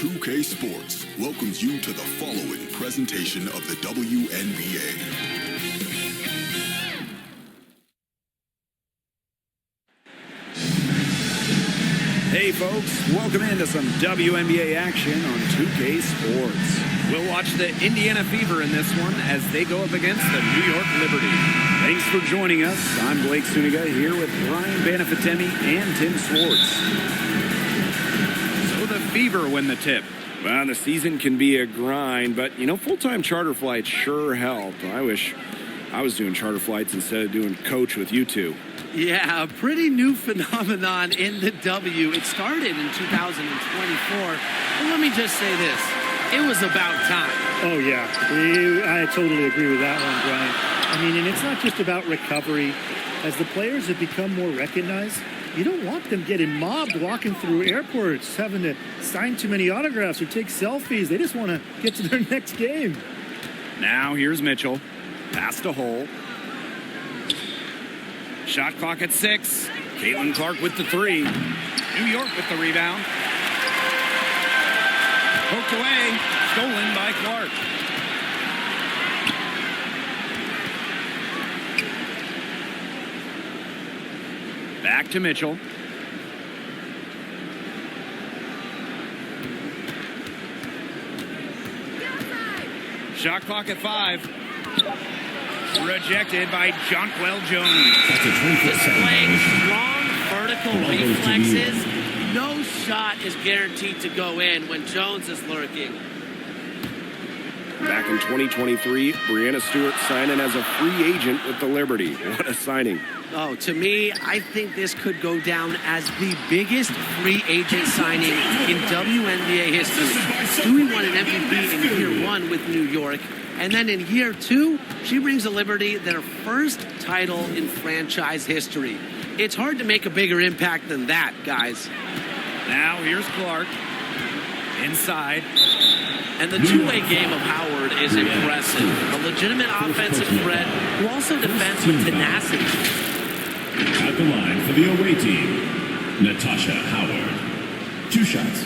2K Sports welcomes you to the following presentation of the WNBA. Hey folks, welcome into some WNBA action on 2K Sports. We'll watch the Indiana Fever in this one as they go up against the New York Liberty. Thanks for joining us. I'm Blake Suniga here with Ryan Banafitemi and Tim Swartz. So the Fever win the tip. Well, the season can be a grind, but you know, full-time charter flights sure help. I wish I was doing charter flights instead of doing coach with you two. Yeah, a pretty new phenomenon in the W. It started in 2024. And let me just say this. It was about time. Oh, yeah. I totally agree with that one, Brian. I mean, and it's not just about recovery. As the players have become more recognized, you don't want them getting mobbed walking through airports, having to sign too many autographs or take selfies. They just want to get to their next game. Now here's Mitchell. Pass to Hull. Shot clock at 6. Caitlin Clark with the 3. New York with the rebound. Poked away. Stolen by Clark. Back to Mitchell. Shot clock at 5. Rejected by Jonquel Jones. Displaying strong vertical reflexes. No shot is guaranteed to go in when Jones is lurking. Back in 2023, Brianna Stewart signing as a free agent with the Liberty. What a signing. Oh, to me, I think this could go down as the biggest free agent signing in WNBA history. Stewie won an MVP in year 1 with New York. And then in year 2, she brings the Liberty their first title in franchise history. It's hard to make a bigger impact than that, guys. Now here's Clark. Inside. And the two-way game of Howard is impressive. A legitimate offensive threat who also defends with tenacity. At the line for the away team, Natasha Howard. 2 shots.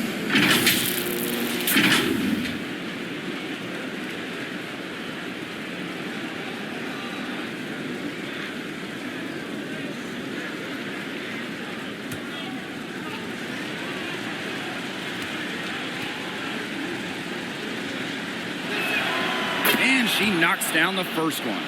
And she knocks down the first one.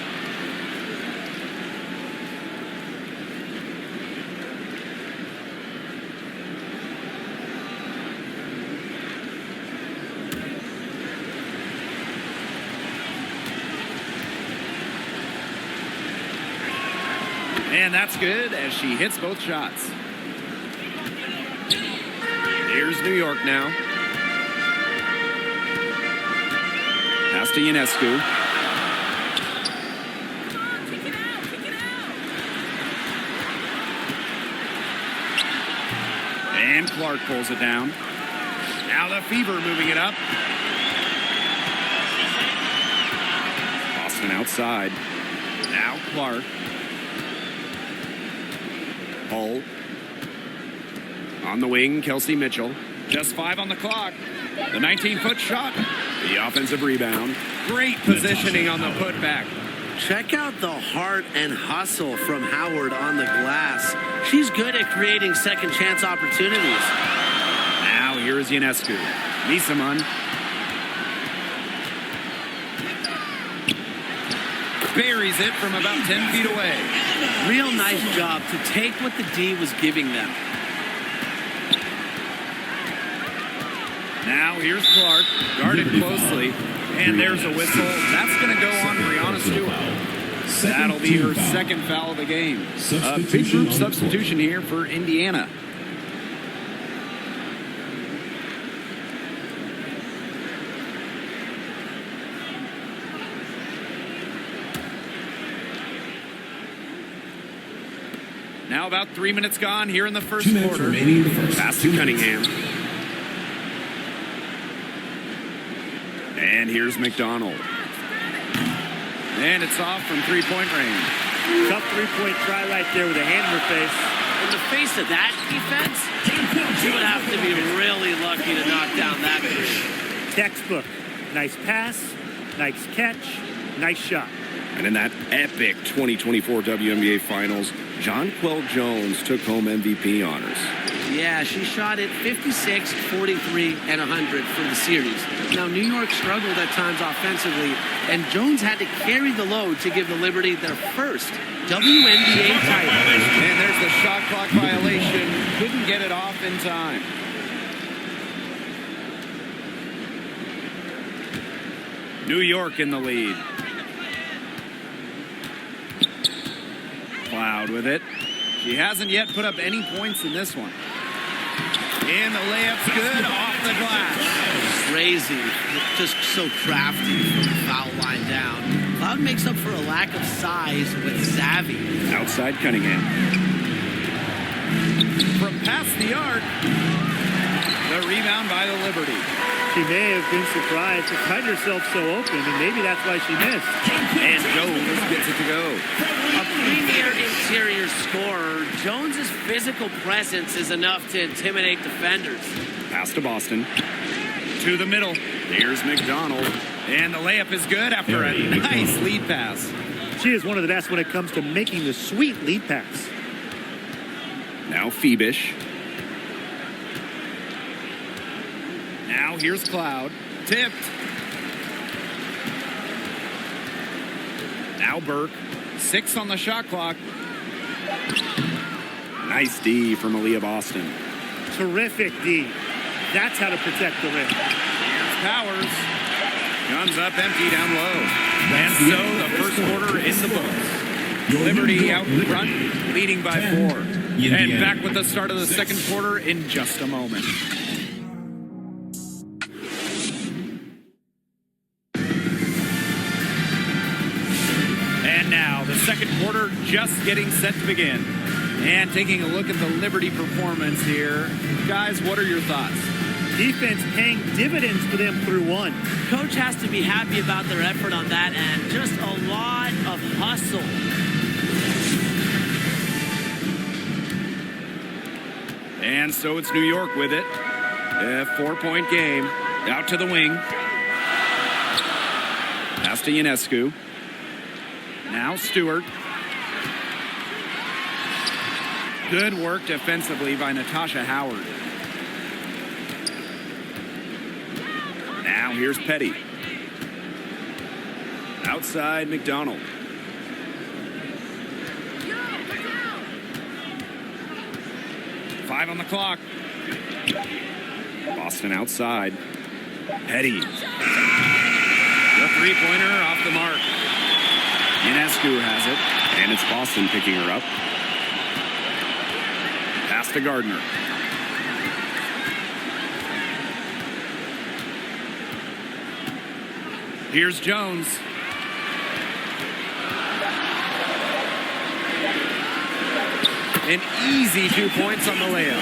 And that's good as she hits both shots. Here's New York now. Pass to Ionescu. And Clark pulls it down. Now the Fever moving it up. Boston outside. Now Clark. Hull. On the wing, Kelsey Mitchell. Just 5 on the clock. The 19-foot shot. The offensive rebound. Great positioning on the putback. Check out the heart and hustle from Howard on the glass. She's good at creating second chance opportunities. Now here is Ionescu. Nisaman. Buries it from about 10 feet away. Real nice job to take what the D was giving them. Now here's Clark, guarded closely, and there's a whistle. That's going to go on Brianna Stewart. That'll be her second foul of the game. A big group substitution here for Indiana. Now about 3 minutes gone here in the first quarter. Pass to Cunningham. And here's McDonald. And it's off from three-point range. Tough three-point try right there with a hand in her face. In the face of that defense, she would have to be really lucky to knock down that three. Textbook. Nice pass, nice catch, nice shot. And in that epic 2024 WNBA Finals, Jonquel Jones took home MVP honors. Yeah, she shot it 56, 43, and 100 for the series. Now, New York struggled at times offensively, and Jones had to carry the load to give the Liberty their first WNBA title. And there's the shot clock violation. Couldn't get it off in time. New York in the lead. Cloud with it. She hasn't yet put up any points in this one. And the layup's good off the glass. Crazy. Just so crafty from the foul line down. Cloud makes up for a lack of size with savvy. Outside Cunningham. From past the arc. The rebound by the Liberty. She may have been surprised to find herself so open, and maybe that's why she missed. And Jones gets it to go. A premier interior scorer, Jones's physical presence is enough to intimidate defenders. Pass to Boston. To the middle. Here's McDonald. And the layup is good after a nice lead pass. She is one of the best when it comes to making the sweet lead pass. Now Phoebish. Now here's Cloud. Tipped. Now Burke. 6 on the shot clock. Nice D from Aaliyah Boston. Terrific D. That's how to protect the rim. Here's Powers. Guns up empty down low. And so the first quarter in the books. Liberty out in front, leading by 4. And back with the start of the second quarter in just a moment. And now the second quarter just getting set to begin. And taking a look at the Liberty performance here. Guys, what are your thoughts? Defense paying dividends for them through one. Coach has to be happy about their effort on that end. Just a lot of hustle. And so it's New York with it. A 4-point game. Out to the wing. Pass to Ionescu. Now Stewart. Good work defensively by Natasha Howard. Now here's Petty. Outside McDonald. Five on the clock. Boston outside. Petty. The three-pointer off the mark. Ionescu has it, and it's Boston picking her up. Pass to Gardner. Here's Jones. An easy 2 points on the layup.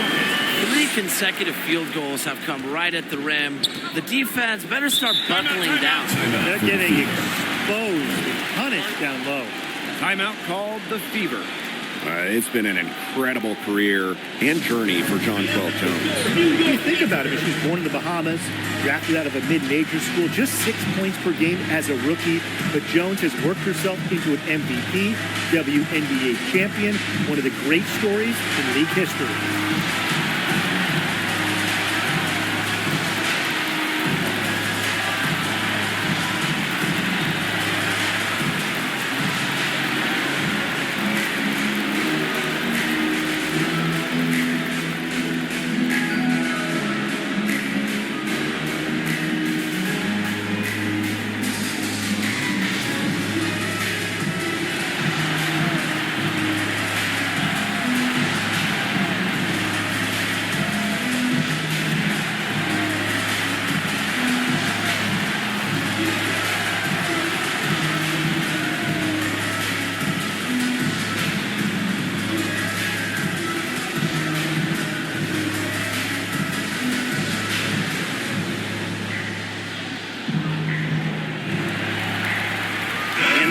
3 consecutive field goals have come right at the rim. The defense better start buckling down. They're getting exposed and punished down low. Timeout called the Fever. It's been an incredible career and journey for Jonquel Jones. When you think about it, she was born in the Bahamas, drafted out of a mid-major school, just 6 points per game as a rookie. But Jones has worked herself into an MVP, WNBA champion, one of the great stories in league history.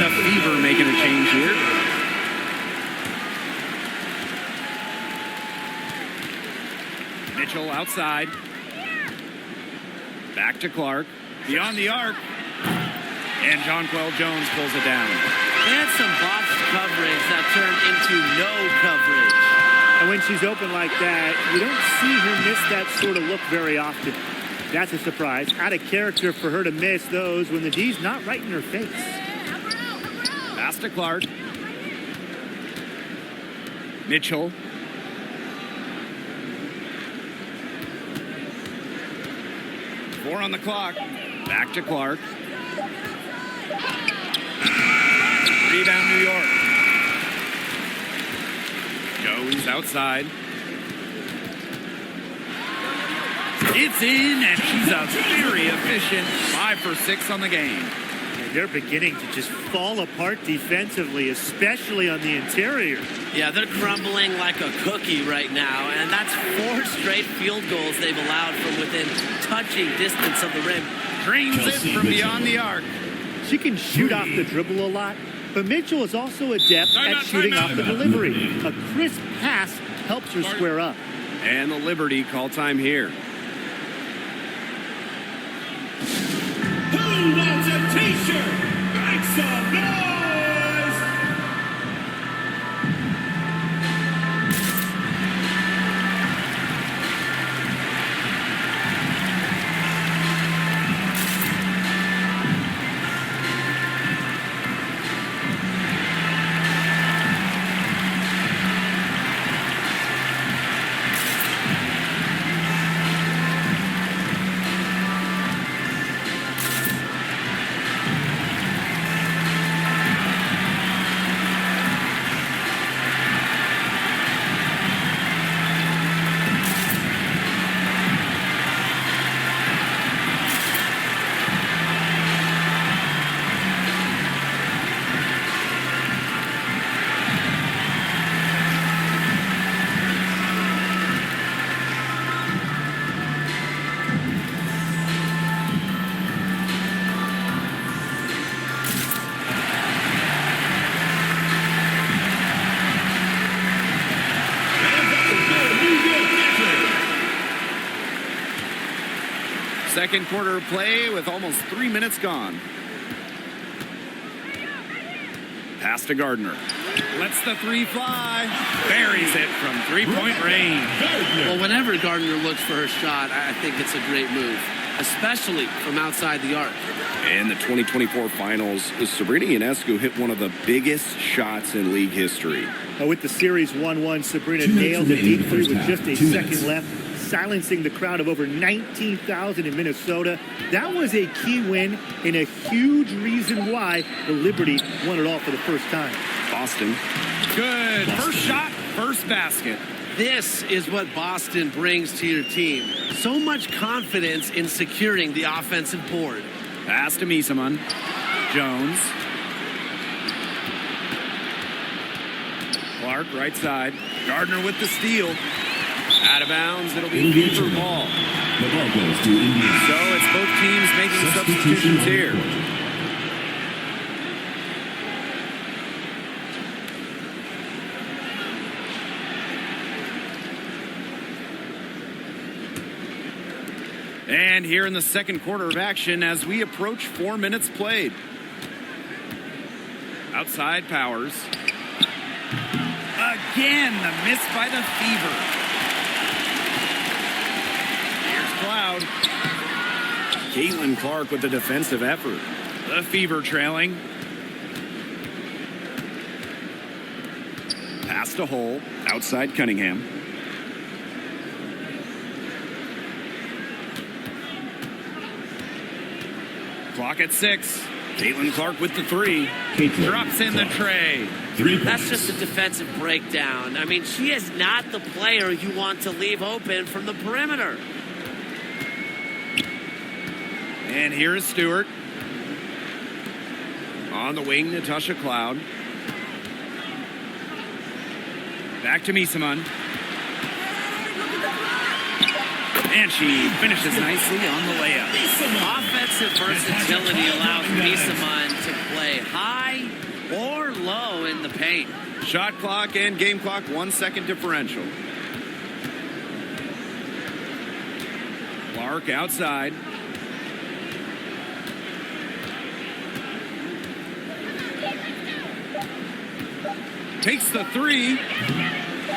Fever making a change here. Mitchell outside. Back to Clark. Beyond the arc. And Jonquel Jones pulls it down. They had some botched coverage that turned into no coverage. And when she's open like that, you don't see her miss that sort of look very often. That's a surprise. Out of character for her to miss those when the D's not right in her face. Pass to Clark. Mitchell. Four on the clock. Back to Clark. Rebound, New York. Jones outside. It's in, and she's a very efficient 5 for 6 on the game. And they're beginning to just fall apart defensively, especially on the interior. Yeah, they're crumbling like a cookie right now, and that's 4 straight field goals they've allowed from within touching distance of the rim. Drains it from beyond the arc. She can shoot off the dribble a lot, but Mitchell is also adept at shooting off the delivery. A crisp pass helps her square up. And the Liberty call time here. Who wants a t-shirt? Make some noise! Second quarter of play with almost 3 minutes gone. Pass to Gardner. Lets the three fly. Buries it from three-point range. Well, whenever Gardner looks for her shot, I think it's a great move, especially from outside the arc. In the 2024 finals, Sabrina Ionescu hit one of the biggest shots in league history. With the series 1-1, Sabrina 2 minutes nailed the remaining deep in the three first with half. just a 2 second minutes. left, silencing the crowd of over 19,000 in Minnesota. That was a key win and a huge reason why the Liberty won it all for the first time. Boston. Good. First shot, first basket. This is what Boston brings to your team. So much confidence in securing the offensive board. Pass to Misaman. Jones. Clark, right side. Gardner with the steal. Out of bounds. It'll be Indiana Fever ball. The ball goes to Indiana. So it's both teams making substitutions Substitution on the here. court. And here in the second quarter of action as we approach 4 minutes played. Outside Powers. Again, the miss by the Fever. Here's Cloud. Caitlin Clark with the defensive effort. The Fever trailing. Pass to Hull. Outside Cunningham. Clock at 6. Caitlin Clark with the three. Caitlin Drops in the Clark. tray. 3 That's points. just a defensive breakdown. I mean, she is not the player you want to leave open from the perimeter. And here is Stewart. On the wing, Natasha Cloud. Back to Misaman. And she finishes nicely on the layup. Offensive versatility allows Misaman to play high or low in the paint. Shot clock and game clock, 1 second differential. Clark outside. Takes the three.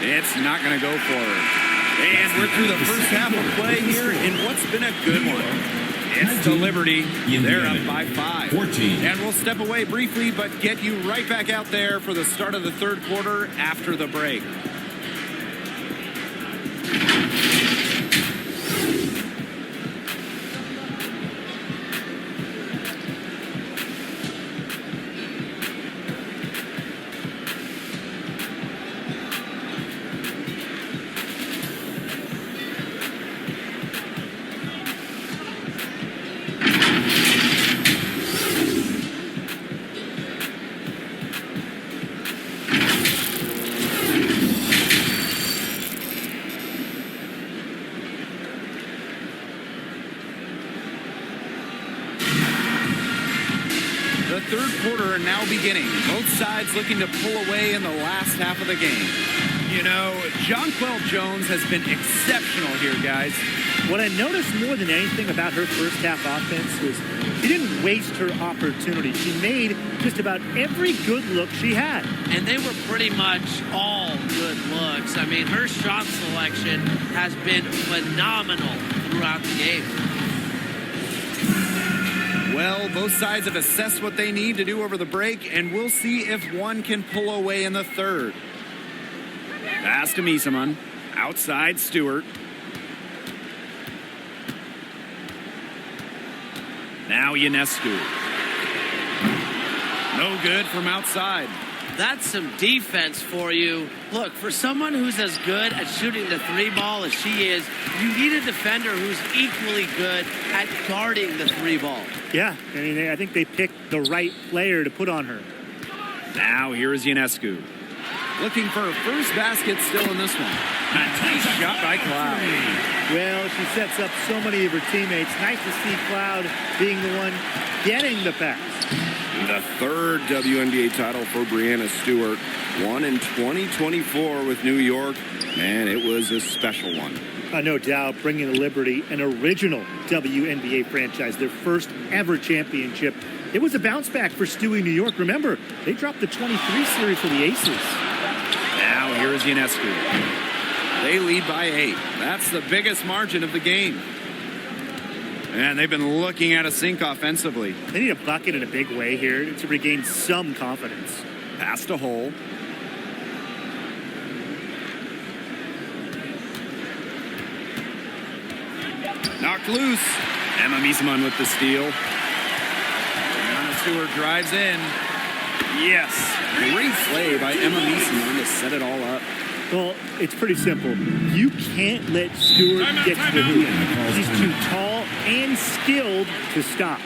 It's not going to go for her. And we're through the first half of play here in what's been a good one. It's the Liberty. They're up by 5. 14. And we'll step away briefly, but get you right back out there for the start of the third quarter after the break. The third quarter now beginning. Both sides looking to pull away in the last half of the game. You know, Jonquel Jones has been exceptional here, guys. What I noticed more than anything about her first half offense was she didn't waste her opportunity. She made just about every good look she had. And they were pretty much all good looks. I mean, her shot selection has been phenomenal throughout the game. Well, both sides have assessed what they need to do over the break, and we'll see if one can pull away in the third. Pass to Misaman. Outside, Stewart. Now Ionescu. No good from outside. That's some defense for you. Look, for someone who's as good at shooting the three ball as she is, you need a defender who's equally good at guarding the three ball. Yeah, I mean, I think they picked the right player to put on her. Now here is Ionescu. Looking for her first basket still in this one. Nice shot by Cloud. Well, she sets up so many of her teammates. Nice to see Cloud being the one getting the pass. The third WNBA title for Breanna Stewart. Won in 2024 with New York. Man, it was a special one. No doubt, bringing the Liberty an original WNBA franchise, their first ever championship. It was a bounce back for Stewie New York. Remember, they dropped the 23 series for the Aces. Now here is Ionescu. They lead by 8. That's the biggest margin of the game. And they've been looking at a sink offensively. They need a bucket in a big way here to regain some confidence. Pass to Hole. Knocked loose. Emma Misaman with the steal. Breanna Stewart drives in. Yes. Great play by Emma Misaman to set it all up. Well, it's pretty simple. You can't let Stewart get to the hoop. She's too tall and skilled to stop.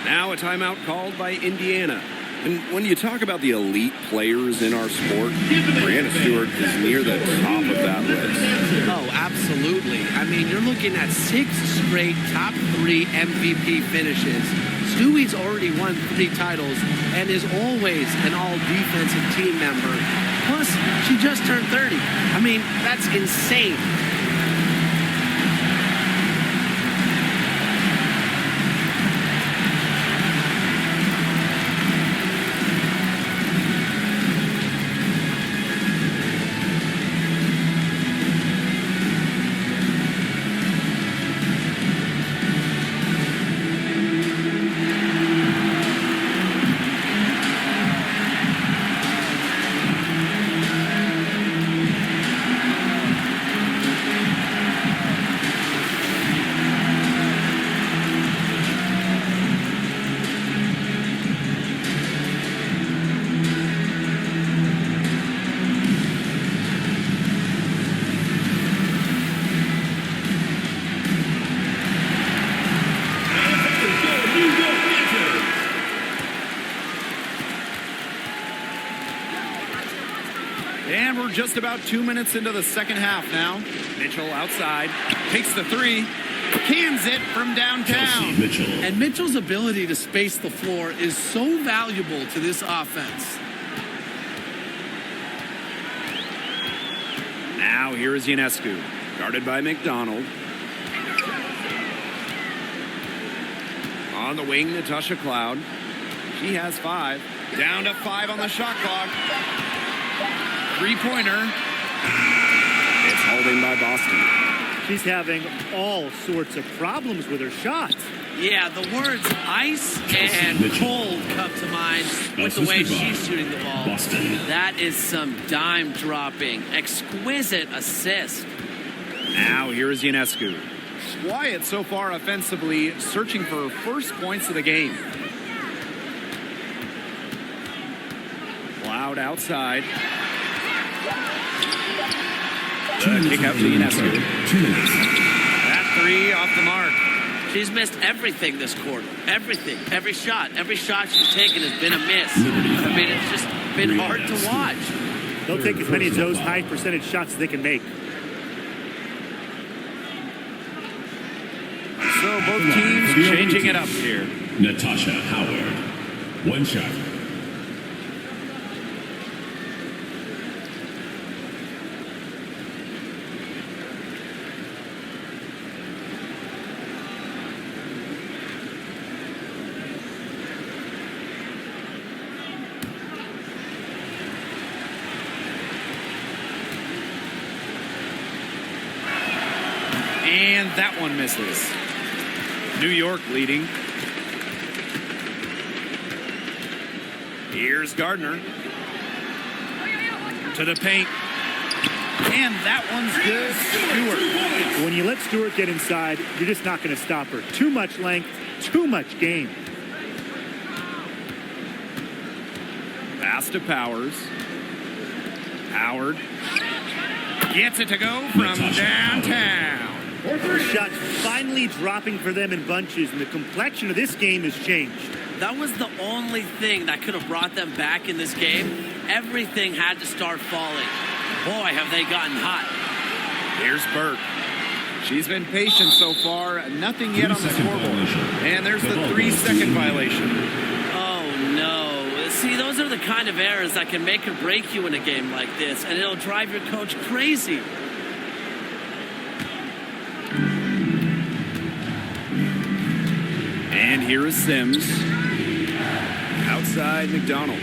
Now a timeout called by Indiana. And when you talk about the elite players in our sport, Breanna Stewart is near the top of that list. Oh, absolutely. I mean, you're looking at 6 straight top 3 MVP finishes. Stewie's already won 3 titles and is always an all-defensive team member. Plus, she just turned 30. I mean, that's insane. And we're just about 2 minutes into the second half now. Mitchell outside, takes the 3, cans it from downtown. Mitchell. And Mitchell's ability to space the floor is so valuable to this offense. Now here is Ionescu, guarded by McDonald. On the wing, Natasha Cloud. She has 5. Down to 5 on the shot clock. three-pointer. It's hauled in by Boston. She's having all sorts of problems with her shots. Yeah, the words ice and cold come to mind with the way she's shooting the ball. Boston. That is some dime-dropping, exquisite assist. Now here is Ionescu. Quiet so far offensively, searching for first points of the game. Cloud outside. The kick out to Ionescu. 2 minutes. That three off the mark. She's missed everything this quarter. Everything. Every shot she's taken has been a miss. I mean, it's just been hard to watch. They'll take as many of those high percentage shots as they can make. So both teams changing it up here. Natasha Howard. 1 shot. And that one misses. New York leading. Here's Gardner. To the paint. And that one's good. Stewart. When you let Stewart get inside, you're just not going to stop her. Too much length, too much game. Pass to Powers. Howard gets it to go from downtown. First shot's finally dropping for them in bunches, and the complexion of this game has changed. That was the only thing that could have brought them back in this game. Everything had to start falling. Boy, have they gotten hot. Here's Burke. She's been patient so far. Nothing yet on the scoreboard. And there's the 3-second violation. Oh, no. See, those are the kind of errors that can make or break you in a game like this, and it'll drive your coach crazy. And here is Sims. Outside McDonald.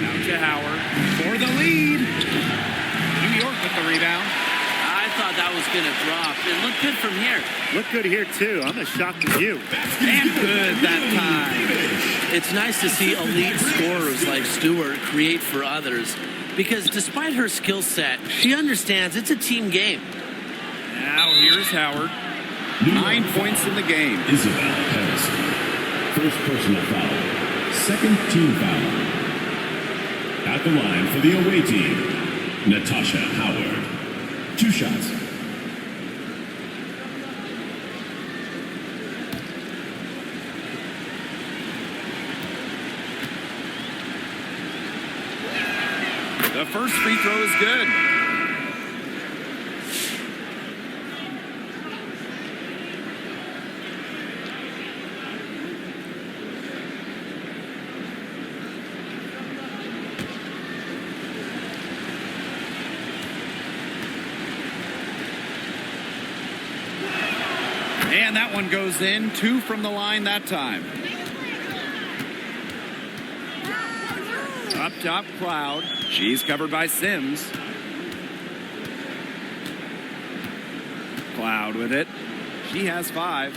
Out to Howard for the lead. New York with the rebound. I thought that was going to drop. It looked good from here. Look good here, too. I'm as shocked as you. And good that time. It's nice to see elite scorers like Stewart create for others, because despite her skill set, she understands it's a team game. Now here's Howard. 9 points in the game. Isabel Harrison. First personal foul. Second team foul. At the line for the away team, Natasha Howard. 2 shots. The first free throw is good. And that one goes in. 2 from the line that time. Up top, Cloud. She's covered by Sims. Cloud with it. She has 5.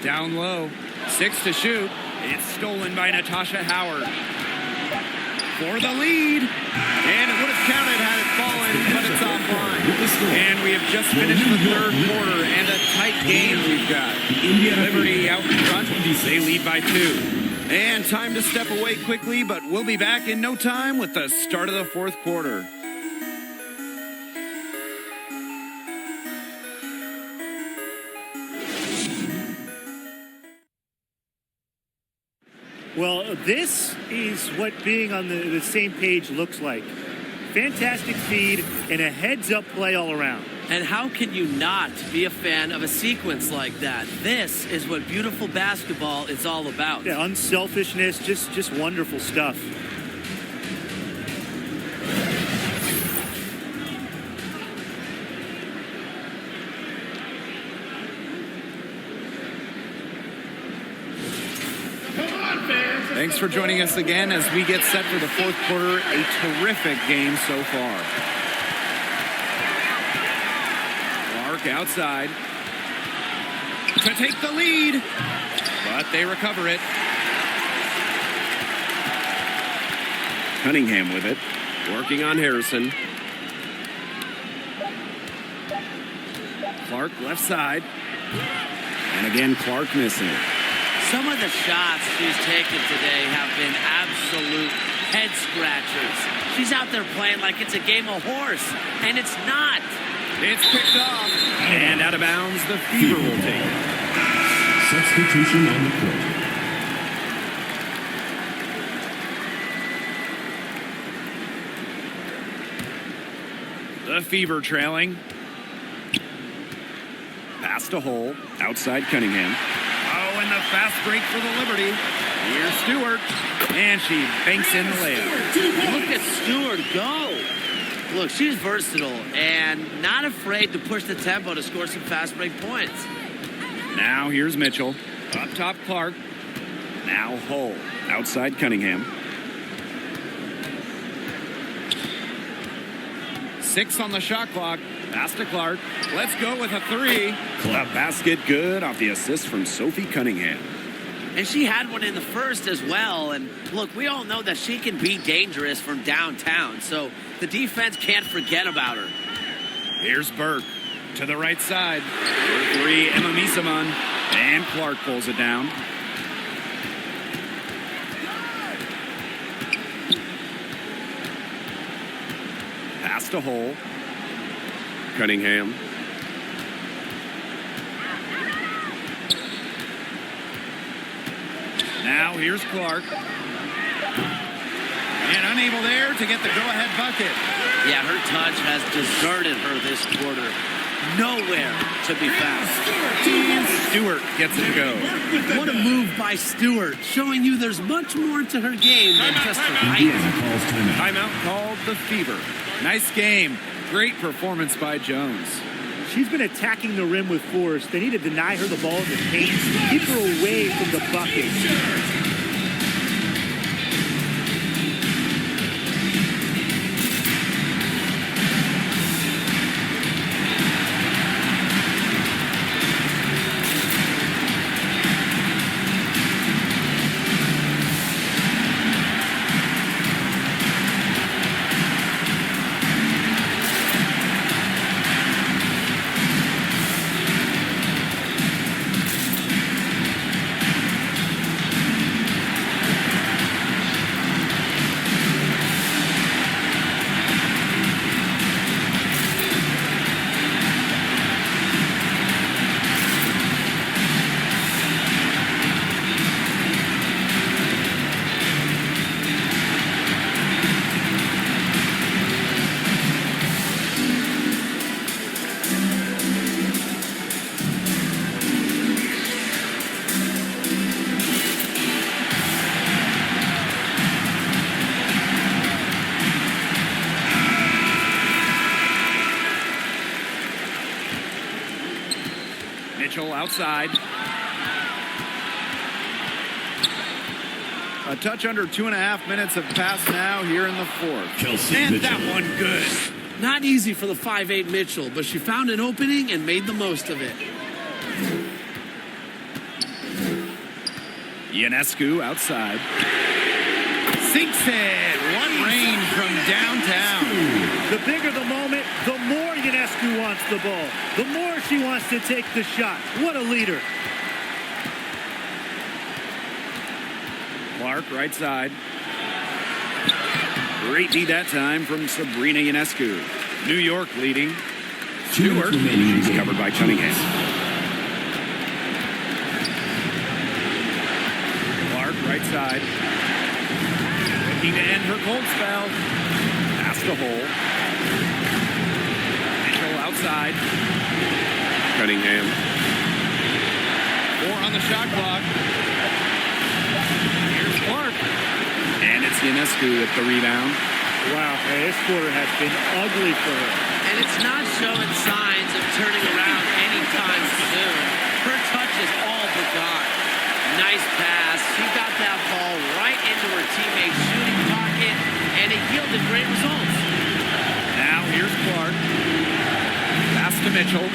Down low. 6 to shoot. It's stolen by Natasha Howard. For the lead. And it would have counted had it fallen, but it's offline. And we have just finished the third quarter, and a tight game we've got. Liberty out in front. They lead by 2. And time to step away quickly, but we'll be back in no time with the start of the fourth quarter. Well, this is what being on the same page looks like. Fantastic feed and a heads-up play all around. And how can you not be a fan of a sequence like that? This is what beautiful basketball is all about. Yeah, unselfishness, just wonderful stuff. Thanks for joining us again as we get set for the fourth quarter. A terrific game so far. Clark outside to take the lead, but they recover it. Cunningham with it, Working on Harrison. Clark left side, and again Clark missing it. Some of the shots she's taken today have been absolute head scratchers. She's out there playing like it's a game of horse, and it's not. It's picked off and out of bounds. The Fever will take it. Substitution on the court. The Fever trailing. Pass to Hole. Outside Cunningham. Oh, and the fast break for the Liberty. Here's Stewart. And she banks in the layup. Look at Stewart go. Look, she's versatile and not afraid to push the tempo to score some fast break points. Now here's Mitchell. Up top Clark. Now Hole. Outside Cunningham. 6 on the shot clock. Pass to Clark. Let's go with a 3. The basket good off the assist from Sophie Cunningham. And she had one in the first as well. And look, we all know that she can be dangerous from downtown. So the defense can't forget about her. Here's Burke to the right side. For 3, Emma Misaman. And Clark pulls it down. Pass to Hole. Cunningham. Now here's Clark. And unable there to get the go-ahead bucket. Yeah, her touch has deserted her this quarter. Nowhere to be found. And Stewart gets it to go. What a move by Stewart, showing you there's much more to her game than just her height. Indiana calls timeout. Timeout called the Fever. Nice game. Great performance by Jones. She's been attacking the rim with force. They need to deny her the ball in the paint, keep her away from the bucket. Mitchell outside. A touch under 2.5 minutes have passed now here in the fourth. Kelsey and Mitchell. that one good. Not easy for the 5'8 Mitchell, but she found an opening and made the most of it. Ionescu outside. Sinks it. One rain from downtown. The bigger the moment, the more Ionescu wants the ball. The more she wants to take the shot. What a leader. Clark right side. Great D that time from Sabrina Ionescu. New York leading. 2 Stewart. minutes remaining in the She's game. covered by Cunningham. Clark right side. Looking to end her cold spell. Pass to Hole. Mitchell outside. Cunningham. 4 on the shot clock. Here's Clark. And it's Ionescu with the rebound. Wow, this quarter has been ugly for her. And it's not showing signs of turning around anytime soon. Her touch is all but gone. Nice pass. She got that ball right to great results. Now here's Clark. Pass to Mitchell.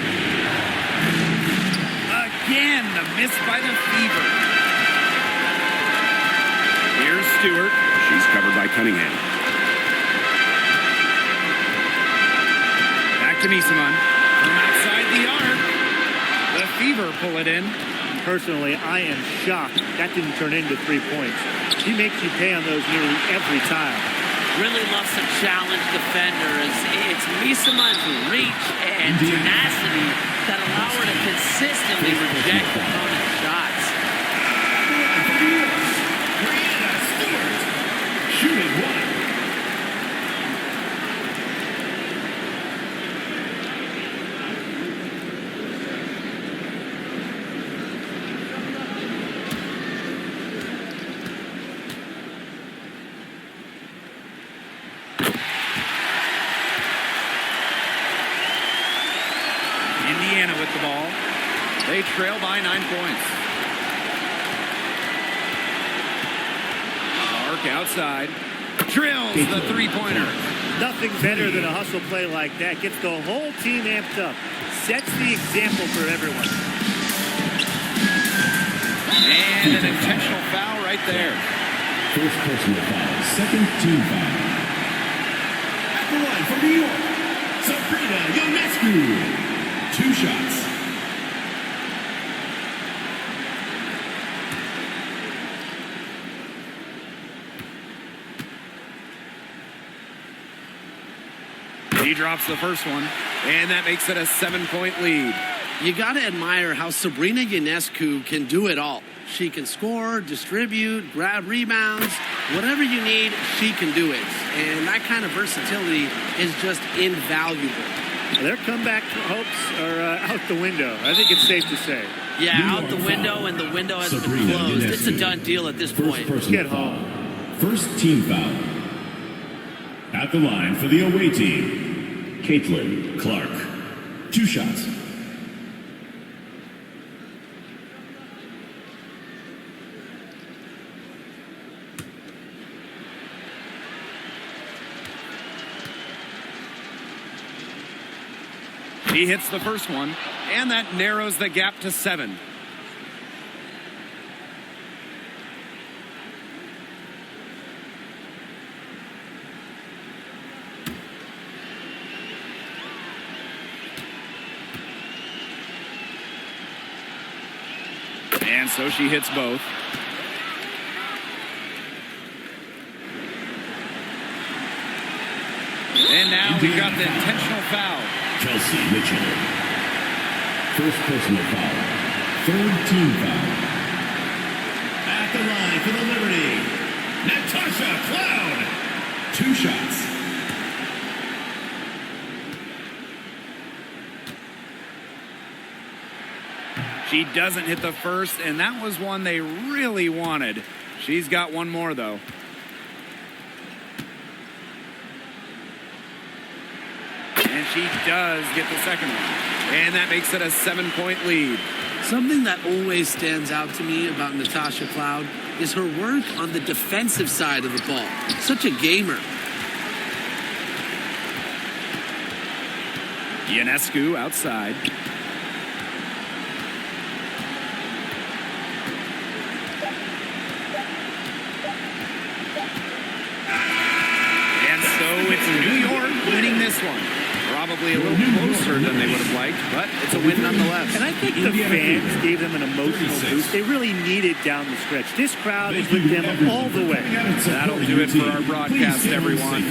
Again, the miss by the Fever. Here's Stewart. She's covered by Cunningham. Back to Misaman. From outside the arc. The Fever pull it in. Personally, I am shocked that didn't turn into 3 points. She makes you pay on those nearly every time. Really loves to challenge defenders. It's Misaman's reach and tenacity that allow her to consistently reject opponent shots. Shooting one. Indiana with the ball. They trail by 9 points. Clark outside. Drills the three-pointer. Nothing better than a hustle play like that. Gets the whole team amped up. Sets the example for everyone. And an intentional foul right there. First personal foul. Second team foul. At the line from New York, Sabrina Ionescu. 2 shots. He drops the first one, and that makes it a 7-point lead. You got to admire how Sabrina Ionescu can do it all. She can score, distribute, grab rebounds. Whatever you need, she can do it. And that kind of versatility is just invaluable. Their comeback hopes are out the window. I think it's safe to say. Yeah, out the window, and the window has been closed. It's a done deal at this point. Get home. First team foul. At the line for the away team, Caitlin Clark. 2 shots. He hits the first one, and that narrows the gap to 7. And so she hits both. And now we've got the intentional foul. Chelsea Mitchell. First personal foul. Third team foul. At the line for the Liberty, Natasha Cloud. 2 shots. She doesn't hit the first, and that was one they really wanted. She's got one more, though. And she does get the second one. And that makes it a 7-point lead. Something that always stands out to me about Natasha Cloud is her work on the defensive side of the ball. Such a gamer. Ionescu outside. And so it's New York winning this one. Probably a little closer than they would have liked, but it's a win nonetheless. And I think the fans gave them an emotional boost. They really needed down the stretch. This crowd is with them all the way. That'll do it for our broadcast, everyone.